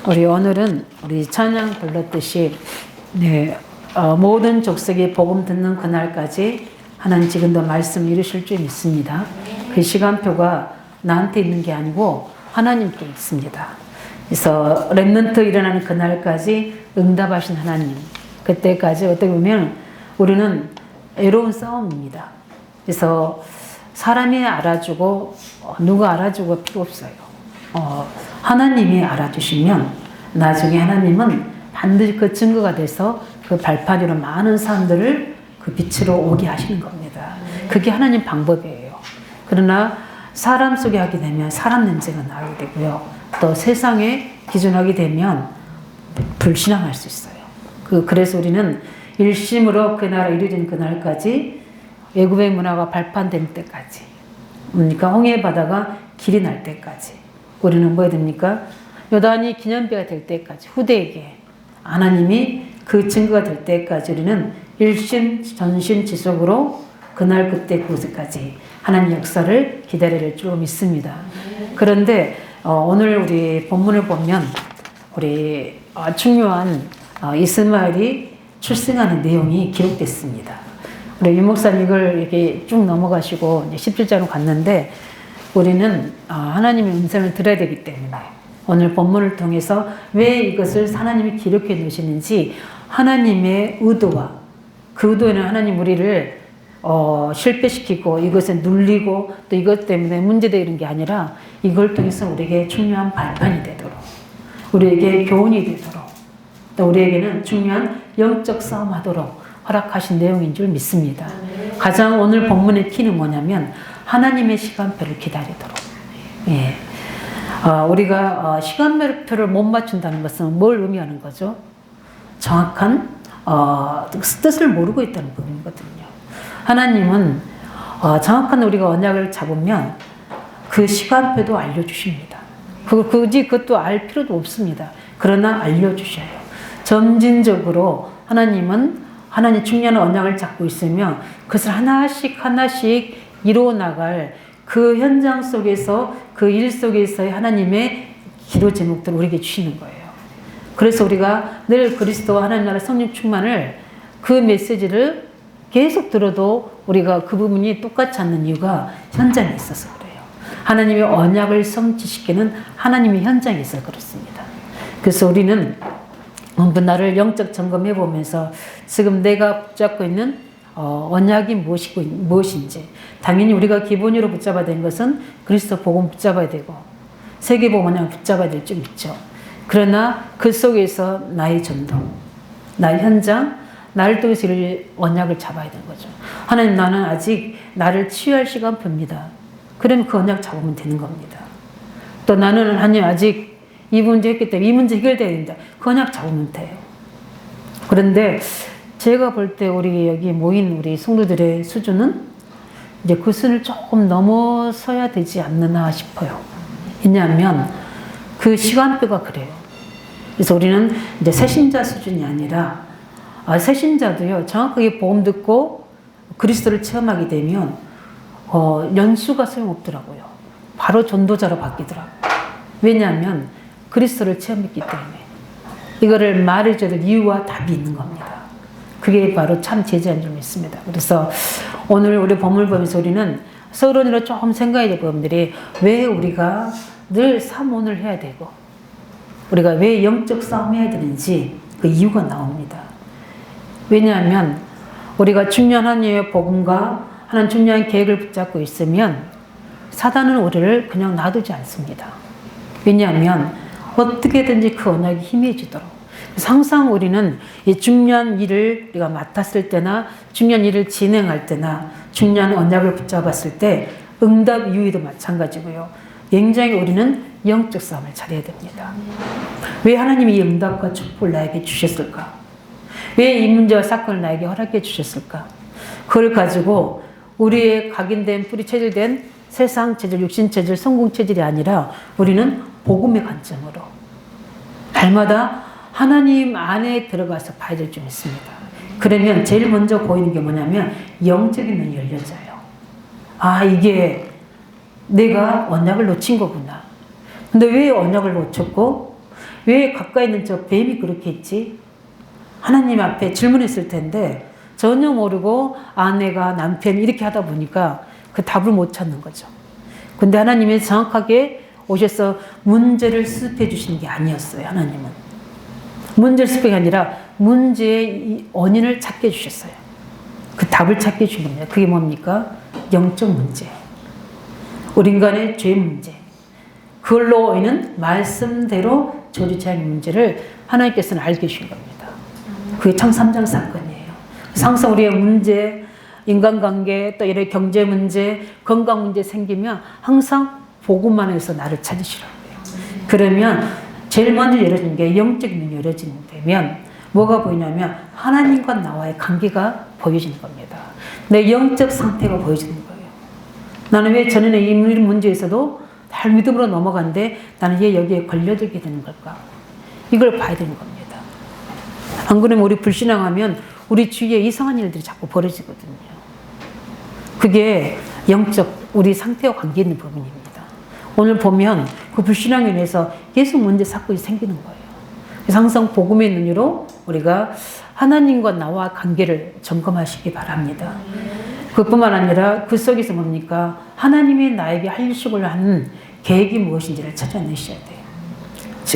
우리 오늘은 우리 찬양 불렀듯이 모든 족속이 복음 듣는 그날까지 하나님 지금도 말씀 이루실 줄 믿습니다. 그 시간표가 나한테 있는 게 아니고 하나님께 있습니다. 그래서 렘넌트 일어나는 그날까지 응답하신 하나님, 그때까지 어떻게 보면 우리는 외로운 싸움입니다. 그래서 사람이 알아주고 누가 알아주고 필요 없어요. 하나님이 알아주시면 나중에 하나님은 반드시 그 증거가 돼서 그 발판 위로 많은 사람들을 그 빛으로 오게 하시는 겁니다. 그게 하나님 방법이에요. 그러나 사람 속에 하게 되면 사람 냄새가 나게 되고요. 또 세상에 기준하게 되면 불신앙할 수 있어요. 그래서 우리는 일심으로 그 나라 이루어진 그날까지 애굽의 문화가 발판될 때까지, 그러니까 홍해 바다가 길이 날 때까지 우리는 뭐 해야 됩니까? 요단이 기념비가 될 때까지 후대에게 하나님이 그 증거가 될 때까지 우리는 일심 전심 지속으로 그날 그때 그곳까지 하나님 역사를 기다릴 줄 믿습니다. 그런데 오늘 우리 본문을 보면 우리 중요한 이스마엘이 출생하는 내용이 기록됐습니다. 우리 유 목사님 이걸 이렇게 쭉 넘어가시고 이제 17장으로 갔는데 우리는 하나님의 음성을 들어야 되기 때문에 오늘 본문을 통해서 왜 이것을 하나님이 기록해 놓으시는지 하나님의 의도와 그 의도에는 하나님 우리를 실패시키고 이것에 눌리고 또 이것 때문에 문제되는 게 아니라 이걸 통해서 우리에게 중요한 발판이 되도록, 우리에게 교훈이 되도록, 또 우리에게는 중요한 영적 싸움하도록 허락하신 내용인 줄 믿습니다. 가장 오늘 본문의 키는 뭐냐면 하나님의 시간표를 기다리도록. 예. 우리가 시간표를 못 맞춘다는 것은 뭘 의미하는 거죠? 정확한 뜻을 모르고 있다는 부분이거든요. 하나님은 정확한 우리가 언약을 잡으면 그 시간표도 알려주십니다. 굳이 그것도 알 필요도 없습니다. 그러나 알려주셔요. 점진적으로 하나님 중요한 언약을 잡고 있으면 그것을 하나씩 이루어 나갈 그 현장 속에서 그 일 속에서의 하나님의 기도 제목들을 우리에게 주시는 거예요. 그래서 우리가 늘 그리스도와 하나님 나라 성령 충만을 그 메시지를 계속 들어도 우리가 그 부분이 똑같지 않는 이유가 현장에 있어서 그래요. 하나님의 언약을 성취시키는 하나님의 현장에 있어서 그렇습니다. 그래서 우리는 나를 영적 점검해 보면서 지금 내가 붙잡고 있는 언약이 무엇인지, 당연히 우리가 기본으로 붙잡아야 되는 것은 그리스도 복음 붙잡아야 되고 세계복음 언약을 붙잡아야 될 줄 있죠. 그러나 그 속에서 나의 전동, 나의 현장, 나를 통해서 언약을 잡아야 되는 거죠. 하나님, 나는 아직 나를 치유할 시간표입니다. 그러면 그 언약 잡으면 되는 겁니다. 또 나는 하나님 아직 이 문제 했기 때문에 이 문제 해결돼야 된다. 그 언약 잡으면 돼요. 그런데 제가 볼 때 우리 여기 모인 우리 성도들의 수준은 이제 그 수준을 조금 넘어서야 되지 않나 싶어요. 왜냐하면 그 시간표가 그래요. 그래서 우리는 이제 새신자 수준이 아니라 새신자도요, 정확하게 복음 듣고 그리스도를 체험하게 되면 연수가 소용없더라고요. 바로 전도자로 바뀌더라고요. 왜냐하면 그리스도를 체험했기 때문에 이거를 말해줘야 될 이유와 답이 있는 겁니다. 그게 바로 참 제자인 줄 믿습니다. 그래서 오늘 우리 본문을 보면서 우리는 서론으로 조금 생각해야 될 부분들이 왜 우리가 늘 사모를 해야 되고 우리가 왜 영적 싸움 해야 되는지 그 이유가 나옵니다. 왜냐하면 우리가 중요한 하나님의 복음과 하나님 중요한 계획을 붙잡고 있으면 사단은 우리를 그냥 놔두지 않습니다. 왜냐하면 어떻게든지 그 언약이 희미해지도록. 항상 우리는 이 중요한 일을 우리가 맡았을 때나 중요한 일을 진행할 때나 중요한 언약을 붙잡았을 때 응답 이후에도 마찬가지고요. 굉장히 우리는 영적 싸움을 잘해야 됩니다. 왜 하나님이 이 응답과 축복을 나에게 주셨을까? 왜 이 문제와 사건을 나에게 허락해 주셨을까? 그걸 가지고 우리의 각인된 뿌리 체질된 세상 체질, 육신 체질, 성공 체질이 아니라 우리는 복음의 관점으로 날마다 하나님 안에 들어가서 봐야 될 줄 믿습니다. 그러면 제일 먼저 보이는 게 뭐냐면 영적인 눈이 열려져요. 이게 내가 언약을 놓친 거구나. 근데 왜 언약을 놓쳤고 왜 가까이 있는 저 뱀이 그렇게 했지? 하나님 앞에 질문했을 텐데 전혀 모르고 아내가 남편이 이렇게 하다 보니까 그 답을 못 찾는 거죠. 근데 하나님이 정확하게 오셔서 문제를 수습해 주시는 게 아니었어요. 하나님은 문제를 수습한 게 아니라 문제의 원인을 찾게 해주셨어요. 그 답을 찾게 해주신 겁니다. 그게 뭡니까? 영적 문제, 우리 인간의 죄 문제, 그걸로 인한 말씀대로 저주자의 문제를 하나님께서는 알게 해주신 겁니다. 그게 창3장 사건이에요. 항상 우리의 문제, 인간관계, 또 이런 경제 문제, 건강 문제 생기면 항상 복음만 해서 나를 찾으시라고요. 그러면 제일 먼저 열어지는 게 영적인 눈이 열어지면 뭐가 보이냐면 하나님과 나와의 관계가 보여지는 겁니다. 내 영적 상태가 보여지는 거예요. 나는 왜 전에는 이 문제에서도 잘 믿음으로 넘어갔는데 나는 왜 여기에 걸려들게 되는 걸까? 이걸 봐야 되는 겁니다. 안 그러면 우리 불신앙하면 우리 주위에 이상한 일들이 자꾸 벌어지거든요. 그게 영적 우리 상태와 관계 있는 부분입니다. 오늘 보면 그 불신앙에 인해서 계속 문제 사건이 생기는 거예요. 그래서 항상 복음의 눈으로 우리가 하나님과 나와 관계를 점검하시기 바랍니다. 그뿐만 아니라 그 속에서 뭡니까? 하나님이 나에게 하시고자 하는 계획이 무엇인지를 찾아내셔야 돼요.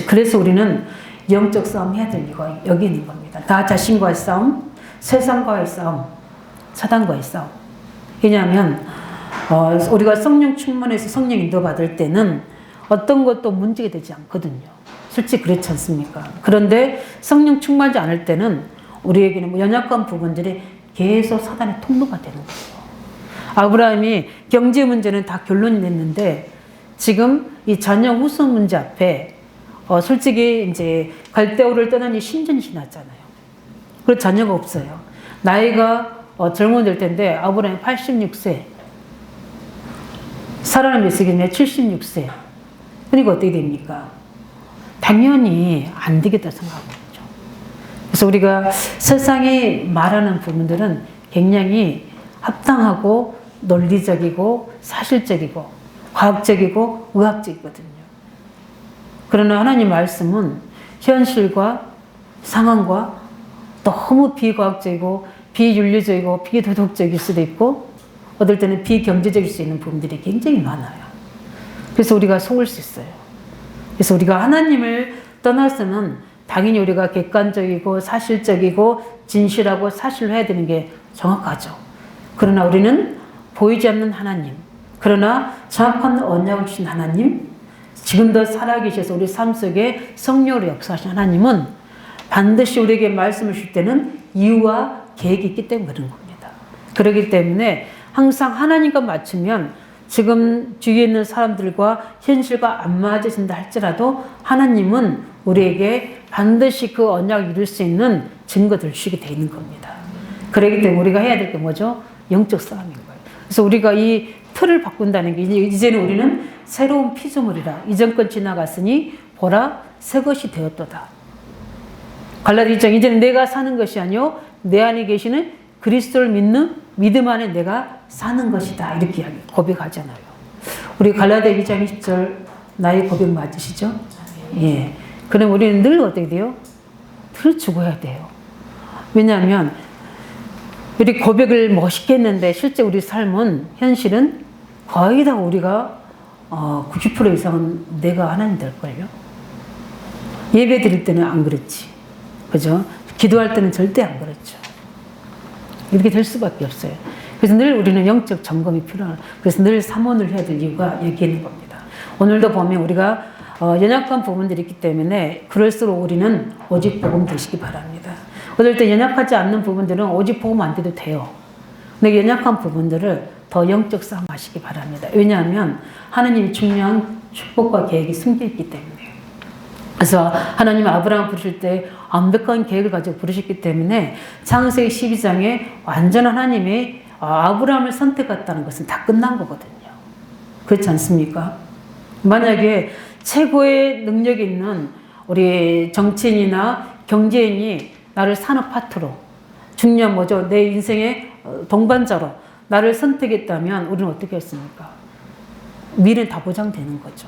그래서 우리는 영적 싸움 해야 될 이유가 여기 있는 겁니다. 나 자신과의 싸움, 세상과의 싸움, 사단과의 싸움. 왜냐하면 우리가 성령 충만해서 성령 인도 받을 때는 어떤 것도 문제가 되지 않거든요. 솔직히 그렇지 않습니까? 그런데 성령 충만하지 않을 때는 우리에게는 연약한 부분들이 계속 사단의 통로가 되는 거예요. 아브라함이 경제 문제는 다 결론이 냈는데 지금 이 자녀 후손 문제 앞에 솔직히 이제 갈대우를 떠나니 신전이 지났잖아요. 그리고 자녀가 없어요. 나이가 젊어질 텐데 아브라함이 86세, 사라는 몇 세기냐? 76세. 그러니까 어떻게 됩니까? 당연히 안 되겠다 생각하죠. 그래서 우리가 세상이 말하는 부분들은 굉장히 합당하고 논리적이고 사실적이고 과학적이고 의학적이거든요. 그러나 하나님 말씀은 현실과 상황과 너무 비과학적이고 비윤리적이고 비도덕적일 수도 있고 어떨 때는 비경제적일 수 있는 부분들이 굉장히 많아요. 그래서 우리가 속을 수 있어요. 그래서 우리가 하나님을 떠나서는 당연히 우리가 객관적이고 사실적이고 진실하고 사실로 해야 되는 게 정확하죠. 그러나 우리는 보이지 않는 하나님, 그러나 정확한 언약을 주신 하나님, 지금도 살아계셔서 우리 삶 속에 성령으로 역사하신 하나님은 반드시 우리에게 말씀을 주실 때는 이유와 계획이 있기 때문에 그런 겁니다. 그렇기 때문에 항상 하나님과 맞추면 지금 주위에 있는 사람들과 현실과 안 맞으신다 할지라도 하나님은 우리에게 반드시 그 언약을 이룰 수 있는 증거들을 주시게 되어 있는 겁니다. 그렇기 때문에 우리가 해야 될 게 뭐죠? 영적 싸움인 거예요. 그래서 우리가 이 틀을 바꾼다는 게 이제는 우리는 새로운 피조물이라 이전 건 지나갔으니 보라 새 것이 되었도다. 갈라디아 1장 이제는 내가 사는 것이 아니요 내 안에 계시는 그리스도를 믿는 믿음 안에 내가 사는 것이다. 이렇게 고백하잖아요. 우리 갈라디아 2장 20절 나의 고백 맞으시죠? 예. 그럼 우리는 늘 어떻게 돼요? 늘 죽어야 돼요. 왜냐하면 우리 고백을 멋있게 했는데 실제 우리 삶은 현실은 거의 다 우리가 90% 이상은 내가 하나님 될걸요. 예배 드릴 때는 안 그렇지. 그죠? 기도할 때는 절대 안 그렇죠. 이렇게 될 수밖에 없어요. 그래서 늘 우리는 영적 점검이 필요해요. 그래서 늘 삼원을 해야 될 이유가 여기 있는 겁니다. 오늘도 보면 우리가 연약한 부분들이 있기 때문에 그럴수록 우리는 오직 복음 되시기 바랍니다. 어떨 때 연약하지 않는 부분들은 오직 복음 안 돼도 돼요. 근데 연약한 부분들을 더 영적 싸움 하시기 바랍니다. 왜냐하면 하나님이 중요한 축복과 계획이 숨겨있기 때문에. 그래서 하나님 아브라함 부르실 때 완벽한 계획을 가지고 부르셨기 때문에 창세기 12장에 완전 하나님이 아브라함을 선택했다는 것은 다 끝난 거거든요. 그렇지 않습니까? 만약에 최고의 능력 있는 우리 정치인이나 경제인이 나를 산업 파트로 중요한 뭐죠? 내 인생의 동반자로 나를 선택했다면 우리는 어떻게 했습니까? 미래는 다 보장되는 거죠.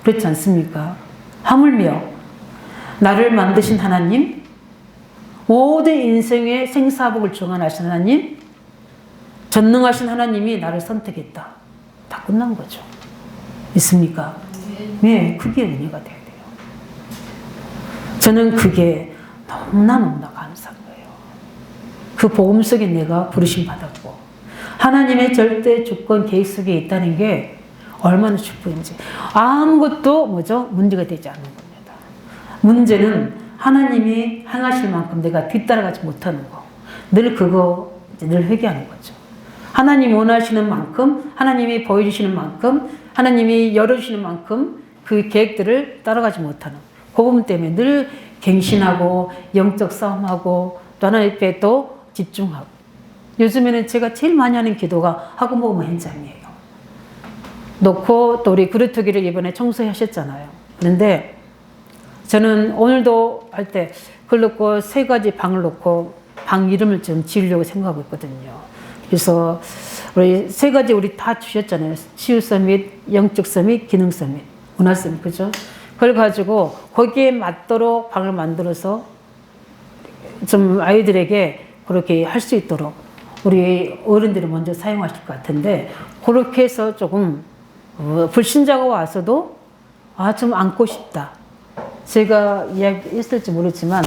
그렇지 않습니까? 하물며 나를 만드신 하나님, 모든 인생의 생사복을 정하신 하나님, 전능하신 하나님이 나를 선택했다. 다 끝난 거죠. 있습니까? 네, 그게 은혜가 돼야 돼요. 저는 그게 너무나 감사한 거예요. 그 복음 속에 내가 부르심 받았고 하나님의 절대 주권 계획 속에 있다는 게 얼마나 축복인지. 아무것도 문제가 되지 않는 겁니다. 문제는 하나님이 행하실 만큼 내가 뒤따라가지 못하는 거. 늘 회개하는 거죠. 하나님 원하시는 만큼, 하나님이 보여주시는 만큼, 하나님이 열어주시는 만큼 그 계획들을 따라가지 못하는 그 부분 때문에 늘 갱신하고 영적 싸움하고 또 하나님 앞에 또 집중하고. 요즘에는 제가 제일 많이 하는 기도가 하고 먹으면 현장이에요. 놓고 또 우리 그루터기를 이번에 청소하셨잖아요. 그런데 저는 오늘도 할 때 그걸 놓고 3가지 방을 놓고 방 이름을 좀 지으려고 생각하고 있거든요. 그래서 우리 3가지 우리 다 주셨잖아요. 치유 서밋, 영적 서밋, 기능 서밋, 문화 서밋, 그죠? 그걸 가지고 거기에 맞도록 방을 만들어서 좀 아이들에게 그렇게 할 수 있도록 우리 어른들이 먼저 사용하실 것 같은데, 그렇게 해서 조금 불신자가 와서도 좀 안고 싶다. 제가 이야기했을지 모르지만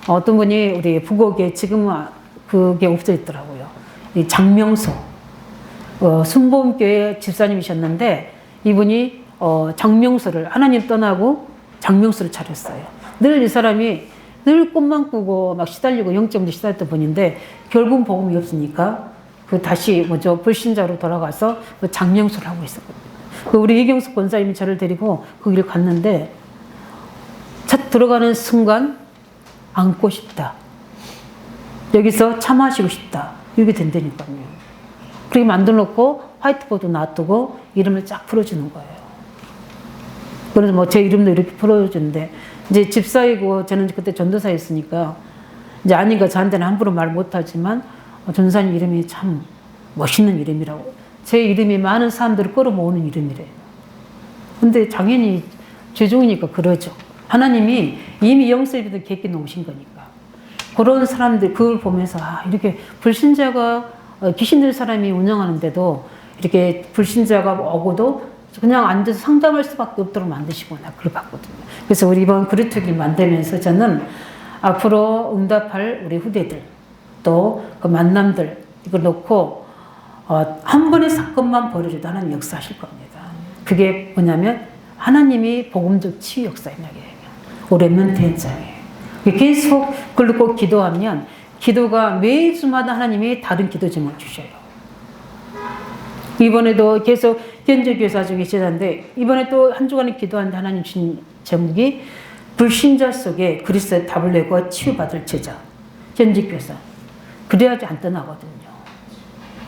어떤 분이 우리 부곡에 지금은 그게 없어 있더라고요. 이 장명소, 순복음교회 집사님이셨는데 이분이 장명소를, 하나님 떠나고 장명소를 차렸어요. 늘 이 사람이 늘 꿈만 꾸고 막 시달리고 영적으로 시달렸던 분인데 결국은 복음이 없으니까 다시 불신자로 돌아가서 장명소를 하고 있었거든요. 우리 이경숙 권사님이 저를 데리고 거기를 갔는데 첫 들어가는 순간 안고 싶다. 여기서 차 마시고 싶다. 이렇게 된다니까요. 그렇게 만들어 놓고 화이트보드 놔두고 이름을 쫙 풀어주는 거예요. 그래서 제 이름도 이렇게 풀어주는데 이제 집사이고 저는 그때 전도사였으니까 이제 아니까 저한테는 함부로 말 못하지만 전도사님 이름이 참 멋있는 이름이라고. 제 이름이 많은 사람들을 끌어모으는 이름이래요. 근데 당연히 죄종이니까 그러죠. 하나님이 이미 영세부터 계획해 놓으신 거니까. 그런 사람들, 그걸 보면서 이렇게 불신자가 귀신 들 사람이 운영하는데도 이렇게 불신자가 오고도 그냥 앉아서 상담할 수밖에 없도록 만드시구나. 그걸 봤거든요. 그래서 우리 이번 그루터기를 만들면서 저는 앞으로 응답할 우리 후대들, 또 그 만남들, 이걸 놓고 한 번의 사건만 벌어져도 하나님 역사하실 겁니다. 그게 뭐냐면 하나님이 복음적 치유 역사입니다. 우리 렘넌트 현장에 계속 그걸 놓고 기도하면 기도가 매주마다 하나님이 다른 기도 제목을 주셔요. 이번에도 계속 현지교사 중에 계시는데 이번에 또 한 주간을 기도하는데 하나님 주신 제목이 불신자 속에 그리스도의 답을 내고 치유받을 제자. 현지교사. 그래야지 안 떠나거든요.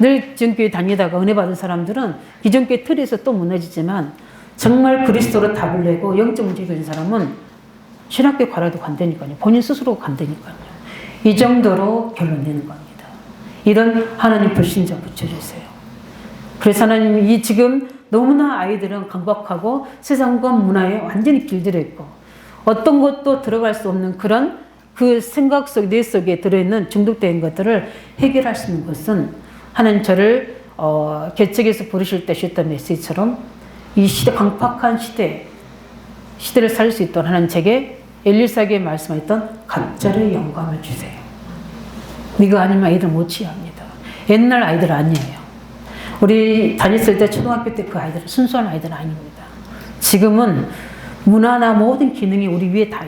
늘 기존교회 다니다가 은혜 받은 사람들은 기존교회 틀에서 또 무너지지만 정말 그리스도로 답을 내고 영적 문제 가진 사람은 신학교 가라도 간다니까요. 본인 스스로 간다니까요. 이 정도로 결론 내는 겁니다. 이런 하나님 불신자 붙여주세요. 그래서 하나님이 지금 너무나 아이들은 강박하고 세상과 문화에 완전히 길들여 있고 어떤 것도 들어갈 수 없는 그런 그 생각 속, 뇌 속에 들어있는 중독된 것들을 해결할 수 있는 것은 하나님 저를 개척에서 부르실 때 주셨던 메시지처럼 이 시대, 강팍한 시대를 살 수 있도록 하나님 제게 엘리사에게 말씀하셨던 갑절의 영감을 주세요. 네가 아니면 아이들 못 치유합니다. 옛날 아이들 아니에요. 우리 다녔을 때 초등학교 때 그 아이들은 순수한 아이들 아닙니다. 지금은 문화나 모든 기능이 우리 위에 다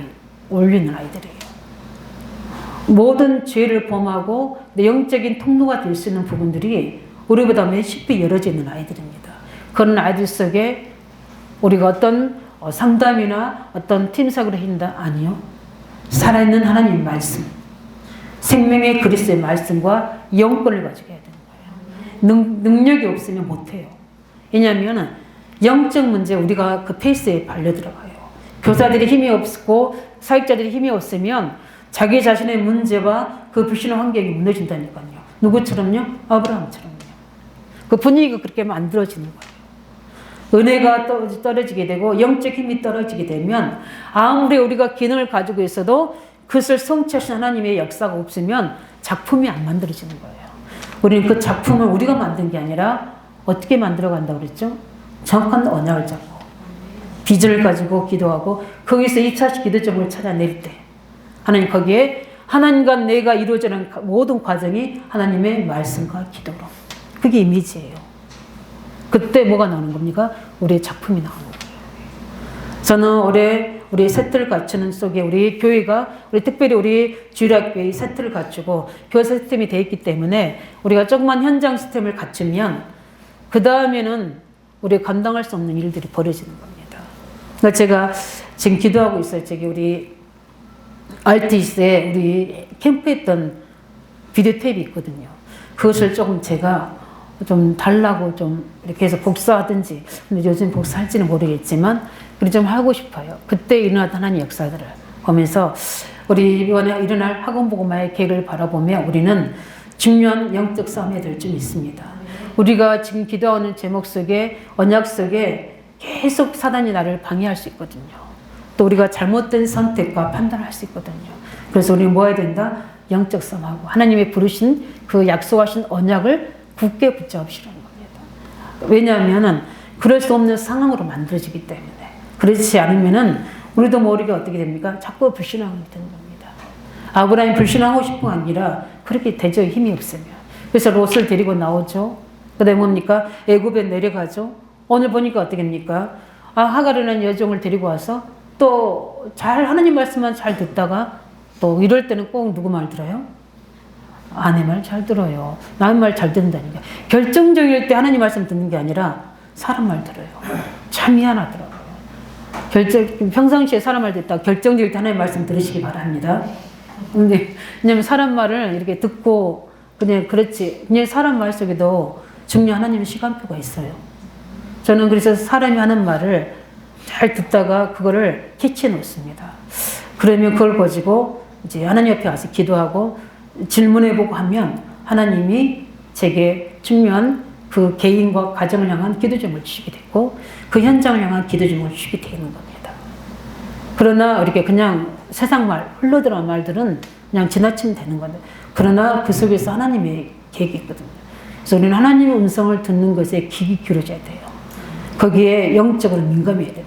올리는 아이들이에요. 모든 죄를 범하고 영적인 통로가 될 수 있는 부분들이 우리보다 몇십 배 열어져 있는 아이들입니다. 그런 아이들 속에 우리가 어떤 상담이나 어떤 팀사역을 한다? 아니요. 살아있는 하나님 말씀, 생명의 그리스도의 말씀과 영권을 가지고 해야 되는 거예요. 능력이 없으면 못해요. 왜냐하면 영적 문제 우리가 그 페이스에 발려 들어가요. 교사들이 힘이 없고 사역자들이 힘이 없으면 자기 자신의 문제와 그 불신의 환경이 무너진다니까요. 누구처럼요? 아브라함처럼요. 그 분위기가 그렇게 만들어지는 거예요. 은혜가 떨어지게 되고 영적 힘이 떨어지게 되면 아무리 우리가 기능을 가지고 있어도 그것을 성취하신 하나님의 역사가 없으면 작품이 안 만들어지는 거예요. 우리는 그 작품을 우리가 만든 게 아니라 어떻게 만들어 간다고 그랬죠? 정확한 언약을 잡고 비전을 가지고 기도하고 거기서 2차 기도점을 찾아낼 때 하나님 거기에 하나님과 내가 이루어지는 모든 과정이 하나님의 말씀과 기도로 그게 이미지예요. 그때 뭐가 나오는 겁니까? 우리의 작품이 나오는 거예요. 저는 올해 우리 세트를 갖추는 속에 우리 교회가 우리 특별히 우리 주일학교의 세트를 갖추고 교회 시스템이 되어 있기 때문에 우리가 조그만 현장 시스템을 갖추면 그 다음에는 우리 감당할 수 없는 일들이 벌어지는 겁니다. 그러니까 제가 지금 기도하고 있어요. 저기 우리 RTS에 우리 캠프했던 비디오 테이프 있거든요. 그것을 조금 제가 좀 달라고 좀 이렇게 해서 복사하든지, 근데 요즘 복사할지는 모르겠지만 그렇게 좀 하고 싶어요. 그때 일어났던 하나님의 역사들을 보면서 우리 이번에 일어날 학원복음화의 계획을 바라보며 우리는 중요한 영적 싸움에 될 줄 믿습니다. 우리가 지금 기도하는 제목 속에 언약 속에 계속 사단이 나를 방해할 수 있거든요. 또 우리가 잘못된 선택과 판단을 할 수 있거든요. 그래서 우리는 뭐 해야 된다? 영적 싸움하고 하나님이 부르신 그 약속하신 언약을 굳게 붙잡으시라는 겁니다. 왜냐하면 그럴 수 없는 상황으로 만들어지기 때문에. 그렇지 않으면은 우리도 모르게 어떻게 됩니까? 자꾸 불신앙이 되는 겁니다. 아브라함이 불신하고 싶은 게 아니라 그렇게 대저히 힘이 없으면. 그래서 롯을 데리고 나오죠. 그 다음에 뭡니까? 애굽에 내려가죠. 오늘 보니까 어떻게 됩니까? 하갈이라는 여종을 데리고 와서 또 잘 하나님 말씀만 잘 듣다가 또 이럴 때는 꼭 누구 말 들어요? 아내 말 잘 들어요. 남의 말 잘 듣는다니까. 결정적일 때 하나님 말씀 듣는 게 아니라 사람 말 들어요. 참 미안하더라고요. 평상시에 사람 말 듣다가 결정적일 때 하나님 말씀 들으시기 바랍니다. 근데 왜냐면 사람 말을 이렇게 듣고 그냥 그렇지. 그냥 사람 말 속에도 중요한 하나님의 시간표가 있어요. 저는 그래서 사람이 하는 말을 잘 듣다가 그거를 캐치해 놓습니다. 그러면 그걸 가지고 이제 하나님 앞에 와서 기도하고 질문해보고 하면 하나님이 제게 중요한 그 개인과 가정을 향한 기도점을 주시게 됐고 그 현장을 향한 기도점을 주시게 되는 겁니다. 그러나 이렇게 그냥 세상 말, 흘러들어온 말들은 그냥 지나치면 되는 건데 그러나 그 속에서 하나님의 계획이 있거든요. 그래서 우리는 하나님의 음성을 듣는 것에 귀 기울여야 돼요. 거기에 영적으로 민감해야 됩니다.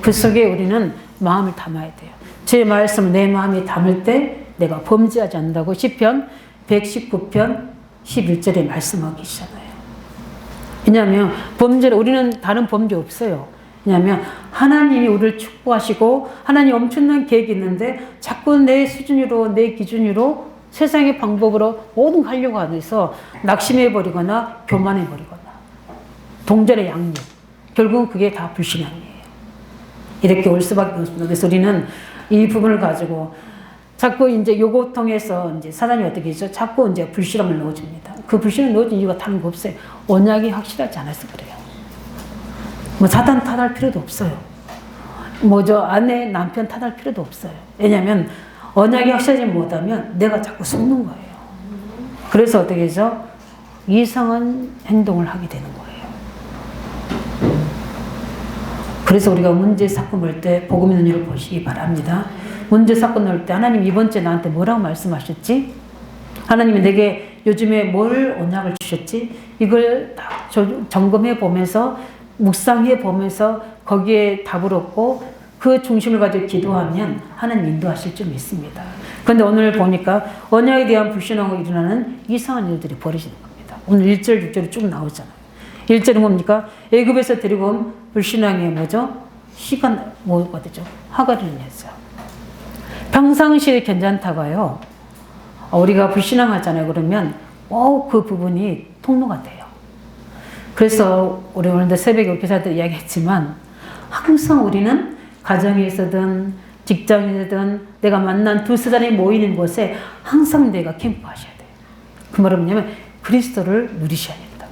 그 속에 우리는 마음을 담아야 돼요. 제 말씀을 내 마음에 담을 때 내가 범죄하지 않는다고 시편 119편 11절에 말씀하고 계시잖아요. 왜냐하면 범죄를 우리는 다른 범죄 없어요. 왜냐하면 하나님이 우리를 축복하시고 하나님 엄청난 계획이 있는데 자꾸 내 수준으로 내 기준으로 세상의 방법으로 모든 거 하려고 하면서 낙심해버리거나 교만해버리거나 동전의 양육 결국은 그게 다 불신앙이에요. 이렇게 올 수밖에 없습니다. 그래서 우리는 이 부분을 가지고 자꾸 이제 요거 통해서 이제 사단이 어떻게 했죠? 자꾸 이제 불신앙을 넣어줍니다. 그 불신을 넣어준 이유가 다른 거 없어요. 언약이 확실하지 않아서 그래요. 뭐 사단 탓할 필요도 없어요. 뭐 저 아내 남편 탓할 필요도 없어요. 왜냐하면 언약이 확실하지 못하면 내가 자꾸 속는 거예요. 그래서 어떻게 해서 이상한 행동을 하게 되는 거예요. 그래서 우리가 문제 사건 볼 때 복음의 눈으로 보시기 바랍니다. 문제 사건 넣을 때 하나님 이번 주에 나한테 뭐라고 말씀하셨지? 하나님이 내게 요즘에 뭘 언약을 주셨지? 이걸 다 점검해 보면서 묵상해 보면서 거기에 답을 얻고 그 중심을 가지고 기도하면 하나님 인도하실 줄 믿습니다. 그런데 오늘 보니까 언약에 대한 불신앙으로 일어나는 이상한 일들이 벌어지는 겁니다. 오늘 1절, 6절이 쭉 나오잖아요. 1절은 뭡니까? 애굽에서 데리고 온 불신앙의 뭐죠? 시간 뭐가 되죠? 하갈이라는 여자. 평상시에 괜찮다가요. 우리가 불신앙하잖아요. 그러면 그 부분이 통로가 돼요. 그래서 우리 오늘도 새벽에 교사들 이야기했지만 항상 우리는 가정에서든 직장에서든 내가 만난 두 사람이 모이는 곳에 항상 내가 캠프하셔야 돼요. 그 말은 뭐냐면 그리스도를 누리셔야 된다.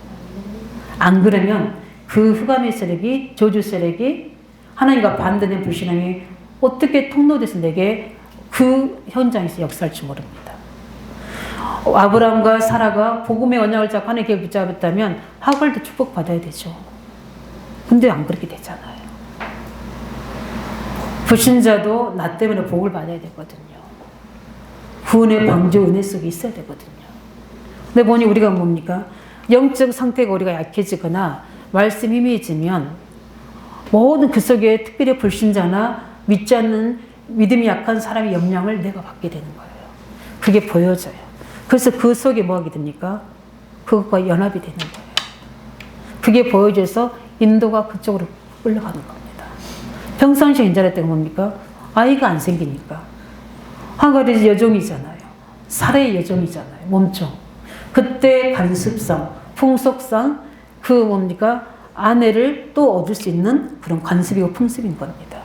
안 그러면 그 흑암의 세력이 저주 세력이 하나님과 반대된 불신앙이 어떻게 통로돼서 내게 그 현장에서 역사할지 모릅니다. 아브라함과 사라가 복음의 언약을 잡고 하나님께 붙잡았다면 하갈도 축복받아야 되죠. 근데 안 그렇게 되잖아요. 불신자도 나 때문에 복을 받아야 되거든요. 구원의 방주 은혜 속에 있어야 되거든요. 근데 보니 우리가 뭡니까? 영적 상태가 우리가 약해지거나 말씀이 희미해지면 모든 그 속에 특별히 불신자나 믿지 않는 믿음이 약한 사람의 영향을 내가 받게 되는 거예요. 그게 보여져요. 그래서 그 속에 뭐 하게 됩니까? 그것과 연합이 되는 거예요. 그게 보여져서 인도가 그쪽으로 끌려가는 겁니다. 평상시에 인자할 때가 뭡니까? 아이가 안 생기니까. 하갈이 여종이잖아요. 사례의 여종이잖아요. 몸종. 그때 관습상, 풍속상 그 뭡니까? 아내를 또 얻을 수 있는 그런 관습이고 풍습인 겁니다.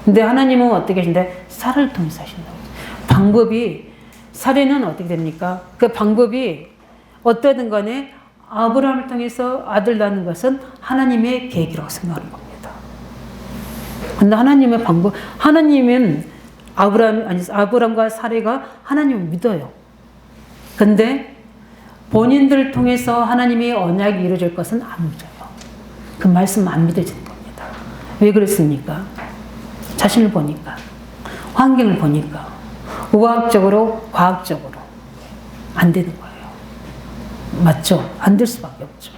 근데 하나님은 어떻게 하신대? 사례를 통해서 하신다고. 방법이, 사례는 어떻게 됩니까? 그 방법이 어떠든 간에 아브라함을 통해서 아들 낳는 것은 하나님의 계획이라고 생각하는 겁니다. 근데 하나님의 방법, 하나님은 아브라함과 사례가 하나님을 믿어요. 근데 본인들을 통해서 하나님의 언약이 이루어질 것은 안 믿어요. 그 말씀 안 믿어지는 겁니다. 왜 그랬습니까? 자신을 보니까, 환경을 보니까, 우화학적으로, 과학적으로 안 되는 거예요. 맞죠? 안 될 수밖에 없죠.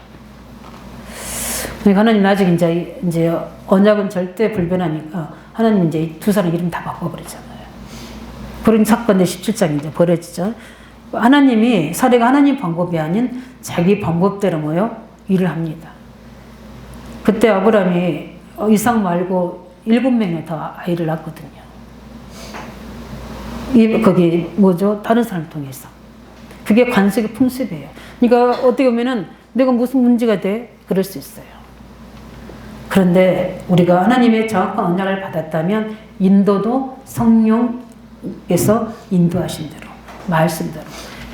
그러니까 하나님 아직 이제 언약은 절대 불변하니까 하나님 이제 두 사람 이름 다 바꿔버리잖아요. 그런 사건들 17장이 이제 벌어지죠. 하나님이, 사례가 하나님 방법이 아닌 자기 방법대로 일을 합니다. 그때 아브라함이 이삭 말고 7명이나 더 아이를 낳거든요. 거기 다른 사람을 통해서. 그게 관습의 풍습이에요. 그러니까 어떻게 보면은 내가 무슨 문제가 돼? 그럴 수 있어요. 그런데 우리가 하나님의 정확한 언약을 받았다면 인도도 성령께서 인도하신 대로, 말씀대로.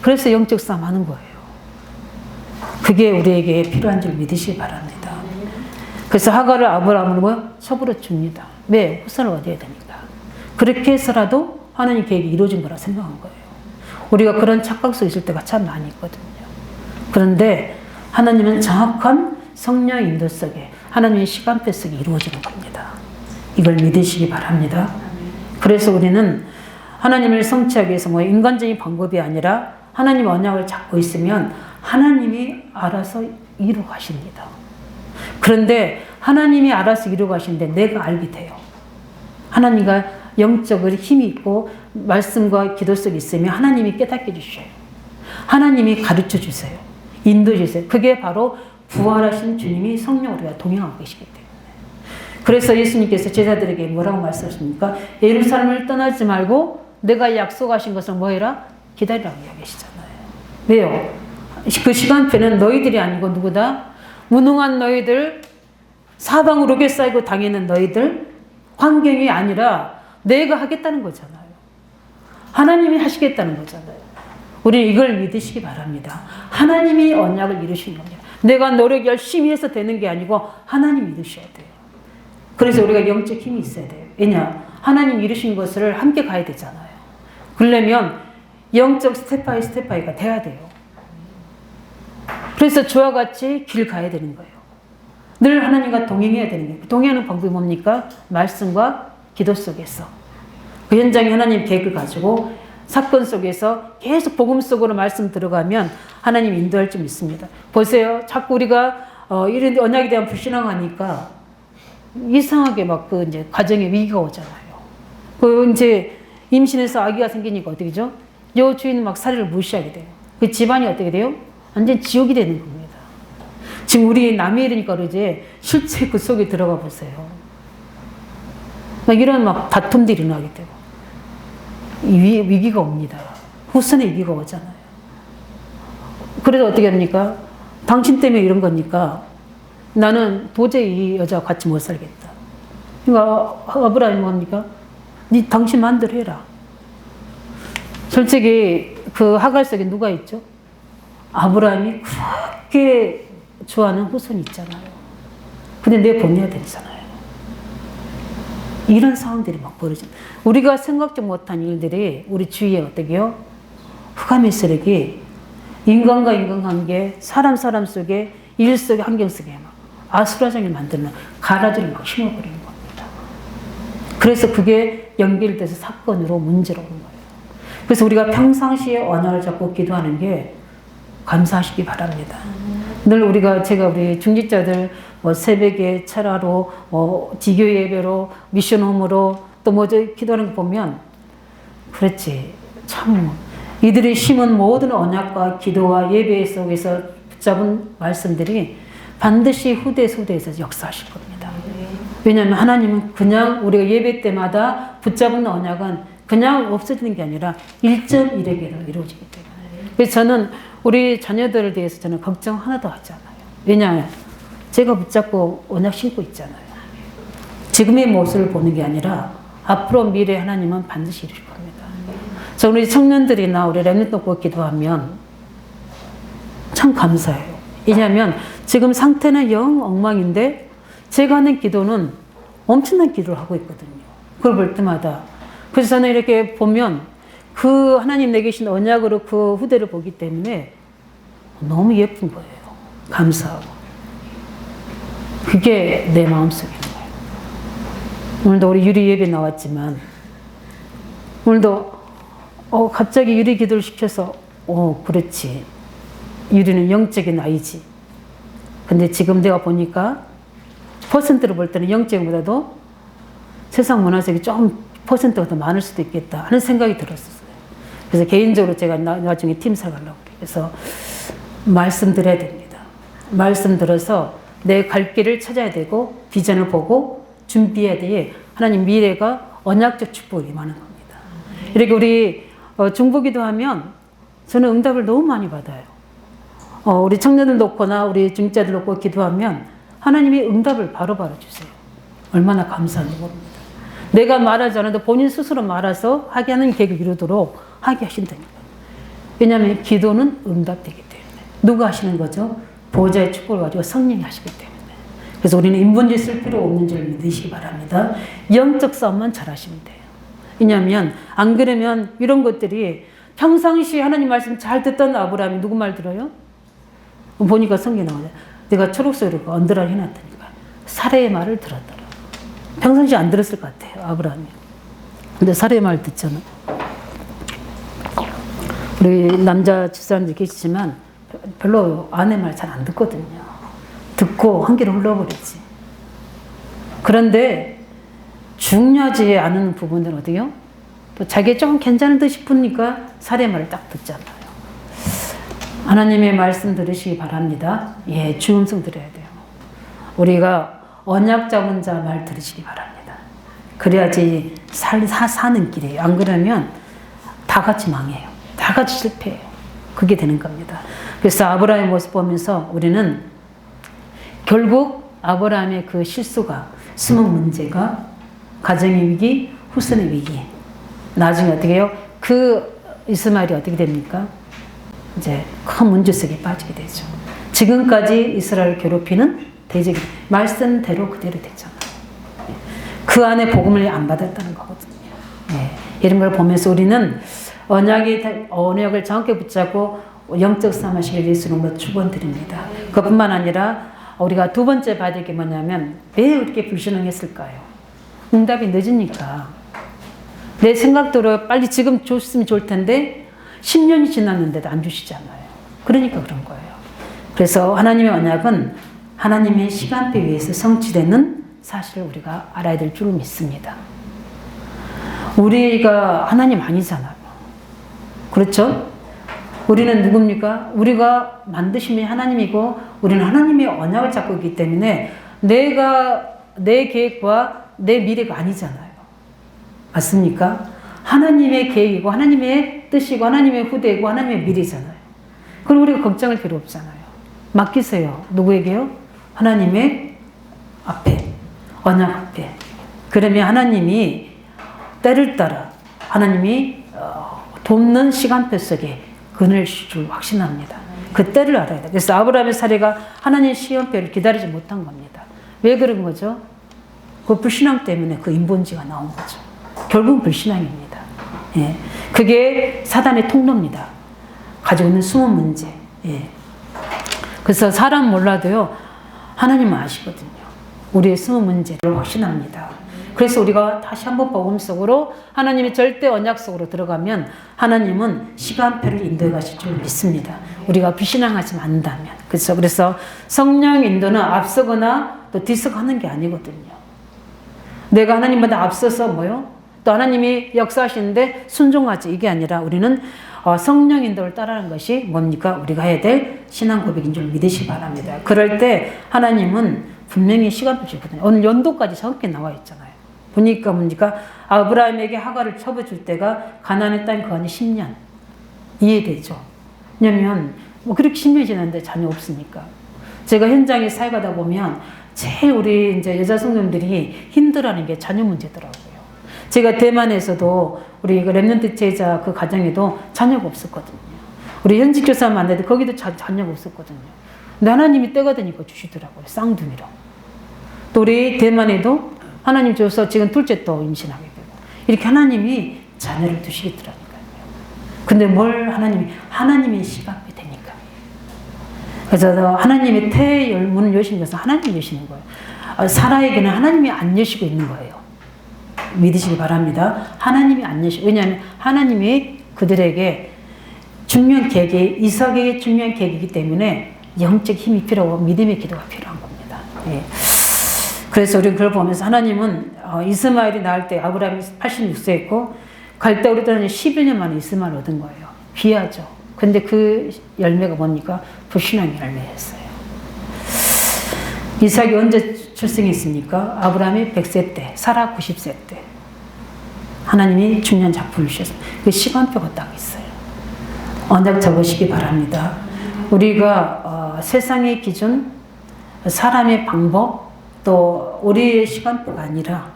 그래서 영적 싸움 하는 거예요. 그게 우리에게 필요한 줄 믿으시기 바랍니다. 그래서 하갈을 아브라함으로 첩으로 줍니다. 왜? 후손을 얻어야 되니까. 그렇게 해서라도 하나님 계획이 이루어진 거라 생각한 거예요. 우리가 그런 착각 속에 있을 때가 참 많이 있거든요. 그런데 하나님은 정확한 성령 인도 속에, 하나님의 시간표 속에 이루어지는 겁니다. 이걸 믿으시기 바랍니다. 그래서 우리는 하나님을 성취하기 위해서 인간적인 방법이 아니라 하나님 언약을 잡고 있으면 하나님이 알아서 이루어 가십니다. 그런데 하나님이 알아서 이루어 가시는데 내가 알게 돼요. 하나님과 영적으로 힘이 있고 말씀과 기도 속에 있으면 하나님이 깨닫게 해주셔요. 하나님이 가르쳐 주세요. 인도해 주세요. 그게 바로 부활하신 주님이 성령으로 동행하고 계시기 때문에. 그래서 예수님께서 제자들에게 뭐라고 말씀하십니까? 예루살렘을 떠나지 말고 내가 약속하신 것을 뭐해라? 기다리라고 이야기하시잖아요. 왜요? 그 시간표는 너희들이 아니고 누구다? 무능한 너희들, 사방으로 게 쌓이고 당하는 너희들, 환경이 아니라 내가 하겠다는 거잖아요. 하나님이 하시겠다는 거잖아요. 우리는 이걸 믿으시기 바랍니다. 하나님이 언약을 이루시는 겁니다. 내가 노력 열심히 해서 되는 게 아니고 하나님 믿으셔야 돼요. 그래서 우리가 영적 힘이 있어야 돼요. 왜냐? 하나님 이루신 것을 함께 가야 되잖아요. 그러려면 영적 스텝 바이 스텝 바이가 돼야 돼요. 그래서 저와 같이 길 가야 되는 거예요. 늘 하나님과 동행해야 되는 거예요. 동행하는 방법이 뭡니까? 말씀과 기도 속에서. 그 현장에 하나님 계획을 가지고 사건 속에서 계속 복음 속으로 말씀 들어가면 하나님 인도할 줄 믿습니다. 보세요. 자꾸 우리가 이런 언약에 대한 불신앙하니까 이상하게 이제 가정에 위기가 오잖아요. 이제 임신해서 아기가 생기니까 어떻게 되죠? 요 주인은 사례를 무시하게 돼요. 그 집안이 어떻게 돼요? 완전 지옥이 되는 겁니다. 지금 우리 남의 일이니까 그러지 실제 그 속에 들어가 보세요. 이런 다툼들이 일어나게 되고 위기가 옵니다. 후손의 위기가 오잖아요. 그래서 어떻게 합니까? 당신 때문에 이런 거니까 나는 도저히 이 여자와 같이 못 살겠다. 그러니까 아브라함이 뭡니까? 당신 마음대로 해라. 솔직히 그 하갈 속에 누가 있죠? 아브라함이 그렇게 좋아하는 후손이 있잖아요. 근데 내가 보내야 되잖아요. 이런 상황들이 벌어집니다. 우리가 생각지 못한 일들이 우리 주위에 어떻게 해요? 흑암의 세력이 인간과 인간관계, 사람 속에, 일 속에, 환경 속에 아수라장을 만드는 가라지를 막 심어버리는 겁니다. 그래서 그게 연결돼서 사건으로 문제로 오는 거예요. 그래서 우리가 평상시에 언약을 잡고 기도하는 게 감사하시기 바랍니다. 늘 제가 우리 중직자들 새벽에 철야로 지교 예배로 미션홈으로 또 기도하는 거 보면 그렇지 참 이들이 심은 모든 언약과 기도와 예배 속에서 붙잡은 말씀들이 반드시 후대에서 역사하실 겁니다. 왜냐하면 하나님은 그냥 우리가 예배 때마다 붙잡은 언약은 그냥 없어지는 게 아니라 1.1에게로 이루어지기 때문에. 그래서 저는 우리 자녀들에 대해서 저는 걱정 하나도 하지 않아요. 왜냐하면 제가 붙잡고 언약 신고 있잖아요. 지금의 모습을 보는 게 아니라 앞으로 미래 하나님은 반드시 이루실 겁니다. 저 우리 청년들이나 우리 렘넌트 놓고 기도하면 참 감사해요. 왜냐하면 지금 상태는 영 엉망인데 제가 하는 기도는 엄청난 기도를 하고 있거든요. 그걸 볼 때마다. 그래서 저는 이렇게 보면 그 하나님 내게 주신 언약으로 그 후대를 보기 때문에 너무 예쁜 거예요. 감사하고. 그게 내 마음속에 있는 거예요. 오늘도 우리 유리 예배 나왔지만 오늘도 갑자기 유리 기도를 시켜서 그렇지. 유리는 영적인 아이지. 근데 지금 내가 보니까 퍼센트로 볼 때는 영적보다도 세상 문화적이 좀 퍼센트가 더 많을 수도 있겠다 하는 생각이 들었었어요. 그래서 개인적으로 제가 나중에 팀 살가려고 그래서 말씀드려야 됩니다. 말씀 들어서 내 갈 길을 찾아야 되고 비전을 보고 준비해야 돼. 하나님 미래가 언약적 축복이 많은 겁니다. 이렇게 우리 중보기도 하면 저는 응답을 너무 많이 받아요. 우리 청년들 놓거나 우리 중자들 놓고 기도하면 하나님이 응답을 바로바로 주세요. 얼마나 감사한지 모릅니다. 내가 말하지 않아도 본인 스스로 말해서 하게 하는 계획을 이루도록 하게 하신다니까요. 왜냐하면 기도는 응답되기 때문에. 누가 하시는 거죠? 보호자의 축복을 가지고 성령이 하시기 때문에. 그래서 우리는 인본주의 쓸 필요 없는 줄 믿으시기 바랍니다. 영적 싸움만 잘하시면 돼요. 왜냐하면 안 그러면 이런 것들이 평상시에 하나님 말씀 잘 듣던 아브라함이 누구 말 들어요? 보니까 성경에 나오죠. 내가 초록색으로 언더라인 해놨다니까. 사례의 말을 들었더라. 평상시에 안 들었을 것 같아요. 아브라함이. 근데 사례의 말 듣잖아. 우리 남자 집사람들 계시지만 별로 아내 말 잘 안 듣거든요. 듣고 한 길로 흘러버리지. 그런데 중요하지 않은 부분들은 어디요? 또 자기 좀 괜찮은 듯 싶으니까 사례의 말을 딱 듣잖아요. 하나님의 말씀 들으시기 바랍니다. 예, 주 음성 들어야 돼요. 우리가 언약 잡은 자 말 들으시기 바랍니다. 그래야지 사는 길이에요. 안 그러면 다 같이 망해요. 다 같이 실패해요. 그게 되는 겁니다. 그래서 아브라함의 모습 보면서 우리는 결국 아브라함의 그 실수가 숨은 문제가 가정의 위기, 후손의 위기. 나중에 어떻게 해요? 그 이스마엘이 어떻게 됩니까? 이제 큰 문제 속에 빠지게 되죠. 지금까지 이스라엘을 괴롭히는 대적이 말씀대로 그대로 됐잖아요. 그 안에 복음을 안 받았다는 거거든요. 네. 이런 걸 보면서 우리는 언약을 정확히 붙잡고 영적 싸움하시길 예수님으로 축원드립니다. 그뿐만 아니라 우리가 두 번째 받을 게 뭐냐면 왜 이렇게 불신앙했을까요? 응답이 늦으니까. 내 생각대로 빨리 지금 줬으면 좋을 텐데 10년이 지났는데도 안 주시잖아요. 그러니까 그런 거예요. 그래서 하나님의 언약은 하나님의 시간표에 의해서 성취되는 사실을 우리가 알아야 될 줄 믿습니다. 우리가 하나님 아니잖아요. 그렇죠? 우리는 누굽니까? 우리가 만드심이 하나님이고 우리는 하나님의 언약을 잡고 있기 때문에 내 계획과 내 미래가 아니잖아요. 맞습니까? 하나님의 계획이고 하나님의 뜻이고 하나님의 후대이고 하나님의 미래잖아요. 그럼 우리가 걱정할 필요 없잖아요. 맡기세요. 누구에게요? 하나님의 앞에, 언약 앞에. 그러면 하나님이 때를 따라 하나님이 돕는 시간표 속에 그늘 줄 확신합니다. 그 때를 알아야 돼요. 그래서 아브라함의 사례가 하나님의 시간표를 기다리지 못한 겁니다. 왜 그런 거죠? 그 불신앙 때문에 그 인본주의가 나온 거죠. 결국은 불신앙입니다. 예. 그게 사단의 통로입니다. 가지고 있는 숨은 문제. 예. 그래서 사람 몰라도요, 하나님은 아시거든요. 우리의 숨은 문제를 확신합니다. 그래서 우리가 다시 한번 복음 속으로 하나님의 절대 언약 속으로 들어가면 하나님은 시간표를 인도해 가실 줄 믿습니다. 우리가 비신앙하지 않는다면. 그래서 성령 인도는 앞서거나 또 뒤서가는 게 아니거든요. 내가 하나님보다 앞서서 뭐요? 또 하나님이 역사하시는데 순종하지 이게 아니라 우리는 성령 인도를 따르는 것이 뭡니까? 우리가 해야 될 신앙 고백인 줄 믿으시기 바랍니다. 그럴 때 하나님은 분명히 시간표 주거든요. 오늘 연도까지 적게 나와 있잖아요. 보니까 뭡니까? 아브라함에게 하가를 접어줄 때가 가나안의 땅 거한이 10년. 이해되죠? 왜냐면 뭐 그렇게 10년이 지났는데 자녀 없으니까. 제가 현장에 사역하다 보면 제일 우리 이제 여자 성도님들이 힘들어하는 게 자녀 문제더라고요. 제가 대만에서도 우리 렘넌트 제자 그 가정에도 자녀가 없었거든요. 우리 현직 교사 만나도 거기도 자녀가 없었거든요. 근데 하나님이 때가 되니까 주시더라고요. 쌍둥이로. 또 우리 대만에도 하나님 줘서 지금 둘째 또 임신하게 되고 이렇게 하나님이 자녀를 두시겠더라니까요. 근데 뭘 하나님의 시간이 되니까. 그래서 하나님의 태의 문을 여신 것은 하나님이 여시는 거예요. 사라에게는 하나님이 안 여시고 있는 거예요. 믿으시기 바랍니다. 하나님이 안 여시고, 왜냐하면 하나님이 그들에게 중요한 계획이 이삭에게 중요한 계획이기 때문에 영적 힘이 필요하고 믿음의 기도가 필요한 겁니다. 예. 그래서 우리는 그걸 보면서 하나님은 이스마엘이 낳을 때 아브라함이 86세였고 갈대우로 떠나니 11년 만에 이스마엘 얻은 거예요. 귀하죠. 근데 그 열매가 뭡니까? 불신앙의 열매였어요. 이삭이 언제 출생했습니까? 아브라함이 100세 때, 사라 90세 때. 하나님이 중요한 작품을 주셨어요. 그 시간표가 딱 있어요. 언약 잡으시기 바랍니다. 우리가 세상의 기준, 사람의 방법, 또 우리의 시간표가 아니라